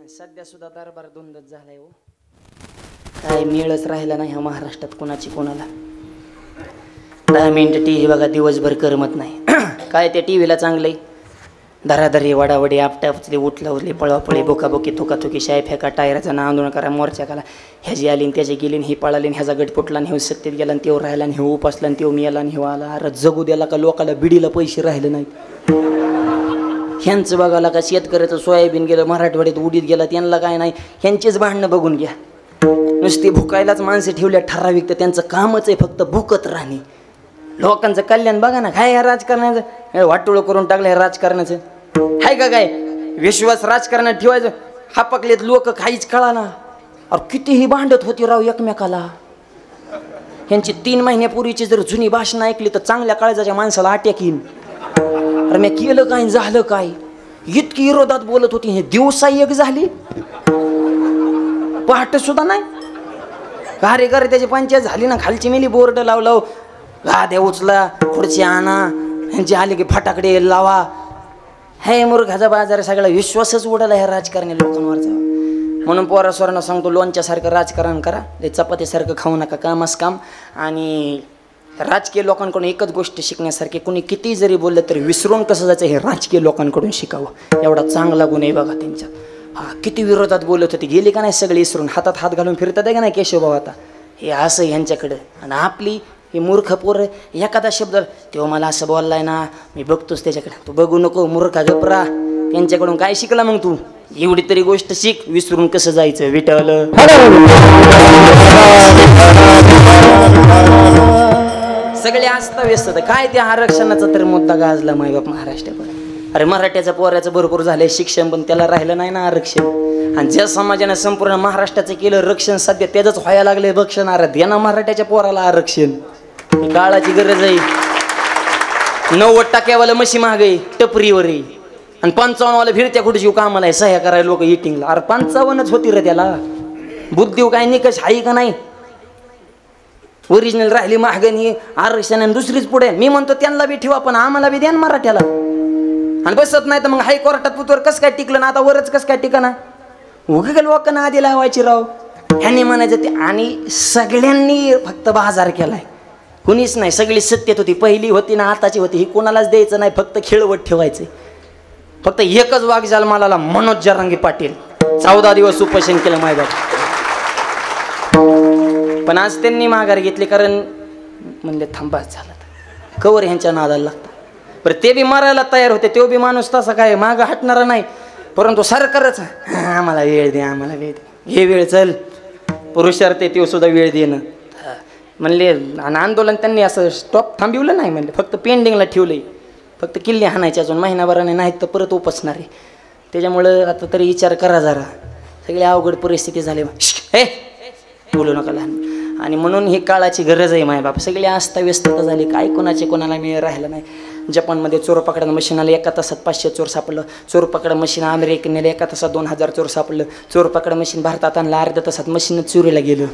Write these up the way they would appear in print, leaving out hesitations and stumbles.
सध्या सुद्धा दरबार दोनदच झालाय हो. काय मेळच राहिला नाही ह्या महाराष्ट्रात कोणाची कोणाला. 10 मिनिटं टी व्ही बघा दिवसभर करमत नाही. काय त्या टी व्हीला चांगलंय धराधरी वडावडी आपटापली उठला उठली पळापळी बोकाबोकी थुकाथुकी शाय फेका टायराचा ना आंदोलन करा मोर्चा करा. ह्याची आली त्याची गेली ही पळाली ह्याचा गट फुटला आणि हे सत्तेत गेला आणि तेव्हा राहिला आणि हे उपासला आणि तेव्हा मिळाला आणि हे आला. अरे जगू द्याला का लोकाला बिडीला पैसे राहिले नाहीत. ह्यांचं बघायला का शेतकऱ्याचं सोयाबीन गेलं मराठवाड्यात उडीत गेला त्यांना काय नाही. ह्यांचेच भांडणं बघून घ्या. नुसती भुकायलाच माणसं ठेवल्या ठराविक तर त्यांचं कामच आहे फक्त भुकत राहणे. लोकांचं कल्याण बघा ना. काय या राजकारणाचं वाटोळं करून टाकलं या राजकारणाचं. हाय का काय विश्वास राजकारणात ठेवायचं. हापकलेत लोक काहीच कळा ना. अरे कितीही भांडत होती राव एकमेकाला. ह्यांची 3 महिन्यापूर्वीची जर जुनी भाषणं ऐकली तर चांगल्या काळजाच्या माणसाला अटॅक येईन. अरे मी केलं काय झालं काय इतकी विरोधात बोलत होती. हे दिवसा एक झाली पहाट सुद्धा नाही. कार्यकर्ते त्याची पंचायत झाली ना. खालची मिली बोर्ड लावलं गाद्या उचला खुर्ची आणा ह्यांची आली की फटाकडे लावा. हे मूर्खाचा बाजार सगळा विश्वासच उडाला ह्या राजकारणी लोकांवरचा. म्हणून पोरासोरांना सांगतो लोणच्यासारखं राजकारण करा. ते चपातीसारखं खाऊ नका. कामच काम. आणि राजकीय लोकांकडून एकच गोष्ट शिकण्यासारखी कुणी किती जरी बोललं तरी विसरून कसं जायचं हे राजकीय लोकांकडून शिकावं. एवढा चांगला गुण आहे बघा त्यांचा. हा किती विरोधात बोलत होती गेली का नाही सगळी विसरून हातात हात घालून फिरतात आहे का नाही केशवभाऊ आता. हे असं ह्यांच्याकडं. आणि आपली हे मूर्ख पोरं एखादा शब्द तेव्हा मला असं बोललाय ना मी बघतोच त्याच्याकडे. तू बघू नको मूर्खा गपरा. त्यांच्याकडून काय शिकला मग तू. एवढी तरी गोष्ट शिक विसरून कसं जायचं. विठ्ठल सगळे अस्ताव्यस्त. काय त्या आरक्षणाचा तर मुद्दा गाजला मायबाप महाराष्ट्रावर. अरे मराठ्याचं पोराचं भरपूर झालंय शिक्षण पण त्याला राहिलं नाही ना आरक्षण. आणि ज्या समाजाने संपूर्ण महाराष्ट्राचं केलं रक्षण सध्या त्याच व्हायला लागले भक्षण. द्या मराठ्याच्या पोराला आरक्षण. काळाची गरज आहे. 90% वाला मशी महागाई टपरीवर आहे आणि 55 वाला फिरत्या खुर्ची कामाला आहे सह्या करायला लोक इटिंगला. अरे 55च होती रे त्याला. बुद्धी काय निकष आहे का नाही. ओरिजिनल राहिली महागणी आरक्षण दुसरीच पुढे. मी म्हणतो त्यांना बी ठेवा पण आम्हाला बी द्या ना मराठ्याला. आणि बसत नाही तर मग हायकोर्टात पुतवर कसं काय टिकलं ना. आता वरच कसं काय टिका ना. उगा लोकांना आधी लावायची राव. ह्यांनी म्हणायचं ते. आणि सगळ्यांनी फक्त बाजार केलाय. कुणीच नाही. सगळी सत्तेत होती. पहिली होती ना आताची होती. ही कोणालाच द्यायचं नाही. फक्त खेळवत ठेवायचे. फक्त एकच वाघजाल मालाला मनोज जरांगे पाटील 14 दिवस उपोषण केलं मायबाप. पण आज त्यांनी माघार घेतली कारण म्हणले थांबा झालं कवर ह्यांच्या नादाला लागतं. बरं ते बी मारायला तयार होते. तो बी माणूस तसा काय मागं हटणारा नाही. परंतु सरकारच आम्हाला वेळ दे आम्हाला वेळ दे. हे वेळ चल पुरुषार्थ ते सुद्धा वेळ देणं म्हणले. आणि आंदोलन त्यांनी असं स्टॉप थांबवलं नाही म्हणले. फक्त पेंडिंगला ठेवलंय. फक्त किल्ले हाणायचे अजून महिनाभराने नाहीत तर परत उपसणार आहे. त्याच्यामुळं आता तरी विचार करा जरा. सगळी अवघड परिस्थिती झाली. हे बोलू नका लहान. आणि म्हणून ही काळाची गरज आहे मायबाप. सगळी अस्ताव्यस्तता झाली. काय कोणाचे कोणाला मिळ राहिलं नाही. जपानमध्ये चोर पकडा मशीन आलं 1 तासात 500 चोर सापडलं. चोर पकडा मशीन अमेरिकेने 1 तासात 2000 चोर सापडलं. चोर पकडा मशीन भारतात आणलं अर्ध्या तासात मशीनच चोरीला गेलं.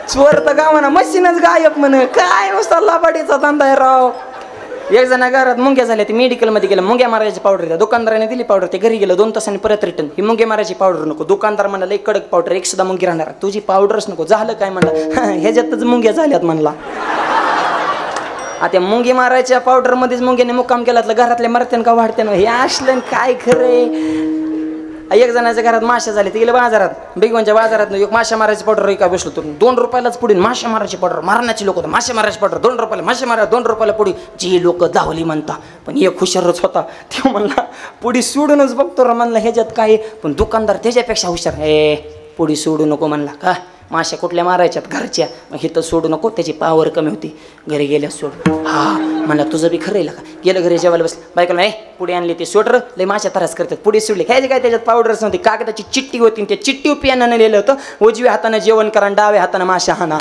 चोर तर का म्हणा मशीनच गायब म्हण. काय नुसता लाबाडीचा धंदा आहे राव. एक जण घरात मुंग्या झाल्या. ते मेडिकलमध्ये गेलं मुंग्या मारायची पावडर द्या. दुकानदाराने दिली पावडर. ते घरी गेलं 2 तासांनी परत रिटर्न. ही मुंग्या मारायची पावडर नको. दुकानदार म्हणाला एक कडक पावडर एक सुद्धा मुंगी राहणार. तुझी पावडरच नको. झालं काय म्हणला ह्याच्यातच मुंग्या झाल्यात म्हणला. आता मुंगी मारायच्या पावडरमध्येच मुंग्याने मुक्काम केला तर घरातल्या मरत्यान का वाढत्यान. हे असलं काय खरंय. एक जणाच्या घरात माशा झाले. ते गेले बाजारात बिगवनच्या बाजारात एक माशा मारायची पावडर एका बसलो तर 2 रुपयालाच पुढे माशा मारायची पावडर. मारण्याचे लोक होतं माशा मारायची पावडर 2 रुपयाला. माशा मारा 2 रुपयाला पुढे. जी लोक धावली म्हणता पण एक हुशारच होता. ते म्हणला पुढे सोडूनच बघतो म्हणला ह्याच्यात काय. पण दुकानदार त्याच्यापेक्षा हुशार. हे पुढे सोडू नको म्हणला. का माशा कुठल्या मारायच्यात घरच्या. मग हे तर सोडू नको त्याची पावर कमी होती. घरी गेल्या सोड. हा म्हणला तुझं बी खरं आहे का. गेलं घरी जेवायला बसलं. बायकोला नाही पुढे आणले ते सोडर लय माशा त्रास करतात. पुढे सोडले काय काय त्याच्यात पावडरच नव्हती. कागदाची चिठ्ठी होती. त्या चिठ्ठी पियानं लिहिलं होतं उजव्या हाताने जेवण करा डाव्या हाताने माशा हाना.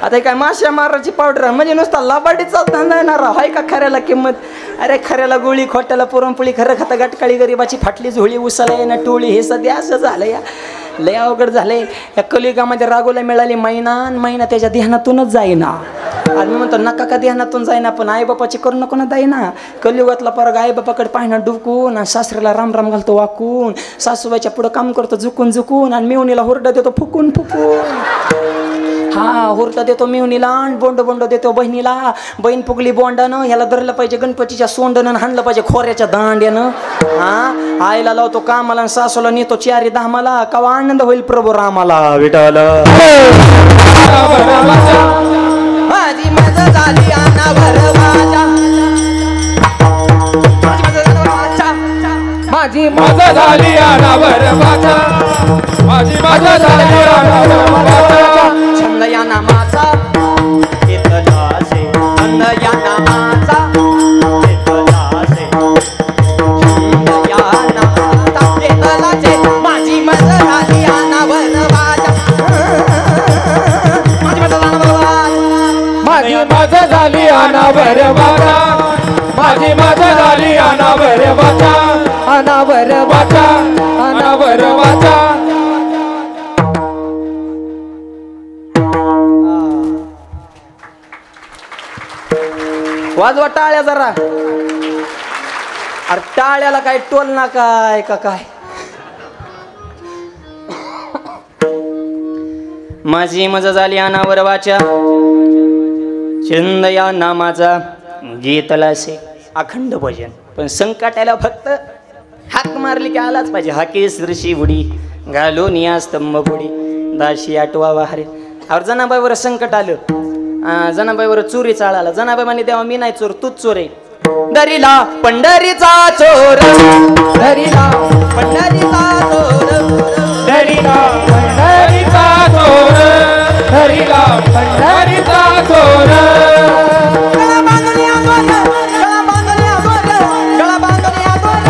आता काय माशा मारायची पावडर म्हणजे नुसता लाबाडीचा धंदा येणार हाय का खऱ्याला किंमत. अरे खऱ्याला गोळी खोट्याला पुरणपोळी खरं खाता गटकाळी गरीबाची फाटली झोळी उसाला येणं टोळी. हे सध्या असं झालं या. लय अवघड झाले या कलियुगामध्ये. रागोला मिळाली महिना त्याच्या ध्यानातूनच जाईना. आणि मी म्हणतो नका का ध्यानातून जाईना, पण आई बापाची करू नको ना दाईना. कलियुगातला परग आई बापाकडे पाहिना डुकून, आणि सासऱ्याला राम राम घालतो वाकून, सासूबाईच्या पुढं काम करतो झुकून झुकून, आणि मिवणीला हुरडा देतो फुकून फुकून. हा हुरडा देतो मिवणीला, आणि बोंड बोंड देतो बहिणीला. बहीण फुगली बोंडानं, ह्याला धरलं पाहिजे गणपतीच्या सोंडनं, हाणलं पाहिजे खोऱ्याच्या दांड्यानं. हा आईला लावतो कामाला, आणि सासूला नेतो चारी धामाला. कवा आनंद होईल प्रभू रामाला विठ्ठल. माझी मजा झाली अनावर वाचा, माझी मजा झाली अनावर वाचा, माझी मजा झाली अनावर वाचा. छंद या नामाचा घेतला असे, छंद या नामाचा घेतला असे, छंद या नामाचा घेतला असे. माझी मजा झाली अनावर वाचा, माझी मजा झाली माझी मजा झाली अनावर वाचा, माझी मजा झाली अनावर वाचा, अनावर वाचा, अनावर वाचा. वाजवा टाळ्या जरा. अरे टाळ्याला काय टोल ना काय का काय. माझी मजा झाली अनावर वाचा, छंद या नामाचा गीतला से. अखंड भजन, पण संकटाला फक्त हाक मारली की आलाच पाहिजे. हाके सरशी उडी घालून या स्तंभ पुढी, दाशी आठवा वाहरे. और जनाबाईवर संकट आलं, जनाबाईवर चोरी चाळाला. जनाबाई म्हणे देवा मी नाही चोर, तूच चोर आहे. दरीला पंढरीचा चोर, दरीला पंढरीचा चोर, दरीला पंढरीचा चोर, दरीला पंढरीचा चोर. गळा बांधून या चोर, गळा बांधून या चोर, गळा बांधून या चोर.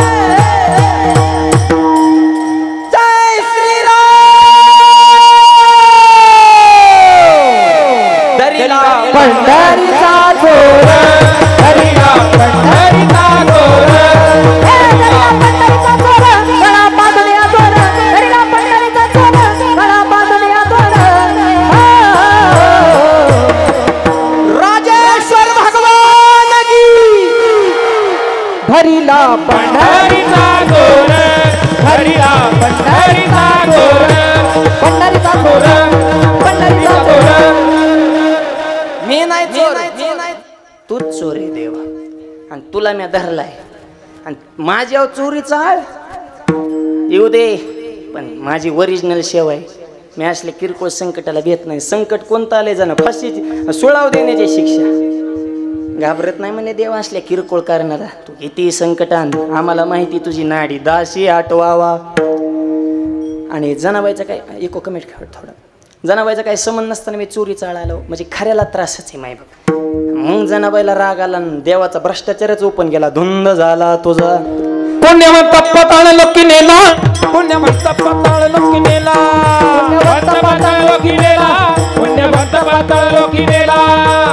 जय श्रीराम. दरीला पंढरीचा चोर, दरीला पंढरीचा चोर. राजेश्वर भगवान की. हरीला पंढरीचा चोर, हरीला पंढरीचा चोर, पंढरीचा चोर, पंढरीचा चोर. मी नाही चोर, मी नाही. तूच चोर आहे देवा, आणि तुला मी धरलाय, आणि माझ्यावर चोरी चाळ येऊ दे, पण माझी ओरिजिनल सेवा आहे. मी असले किरकोळ संकटाला भेट नाही. संकट कोणतं आले जाणं, फाशीची सुळाव देण्याची शिक्षा. घाबरत नाही म्हणे देवा असल्या किरकोळ करणारा. तू किती संकट आण, आम्हाला माहिती तुझी नाडी दाशी आठवावा. आणि जनाबाईचा काय इको कमेंट खेळ थोडं. जनाबाईचा काही संबंध नसताना मी चोरी चाळालो, म्हणजे खऱ्याला त्रासच आहे माय बाप. मग जनाबाईला राग आला, देवाचा भ्रष्टाचारच ओपन केला. धुंद झाला तुझा. पुण्यवंत पाताळ लोकी नेला, पुण्यवंत पाताळ लोकी नेला, पुण्यवंत पाताळ लोकी नेला, पुण्यवंत पाताळ लोकी नेला.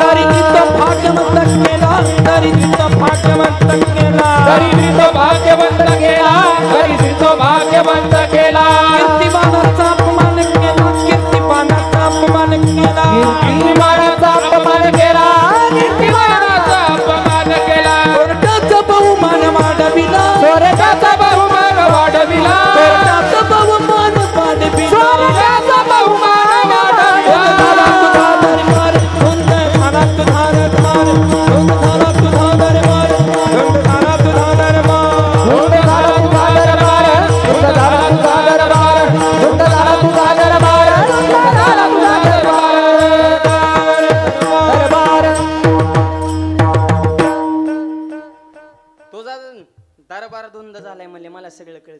दरिद्र भाग्यवंत केला, दरिद्र भाग्यवंत केला, दरिद्र भाग्यवंत केला, दरिद्र भाग्यवंत केला. कीर्तिमानाचा अपमान केला, कीर्तिमानाचा अपमान केला, कीर्तिमानाचा अपमान केला, कीर्तिमानाचा अपमान केला. कोर्टाचा बहुमान वाढविला, स्वर्गाचा बहुमान वाढविला, स्वर्गाचा बहुमान वाढविला, स्वर्गाचा बहुमान वाढविला. तुझा दरबार धुंद झाला, तुझा दरबार धुंद झाला, तुझा दरबार धुंद झाला, तुझा दरबार धुंद झाला, तुझा दरबार धुंद झाला, तुझा दरबार धुंद झाला, तुझा दरबार धुंद झाला, तुझा दरबार. तुझा दरबार धुंद झालाय म्हणले मला सगळं कळत.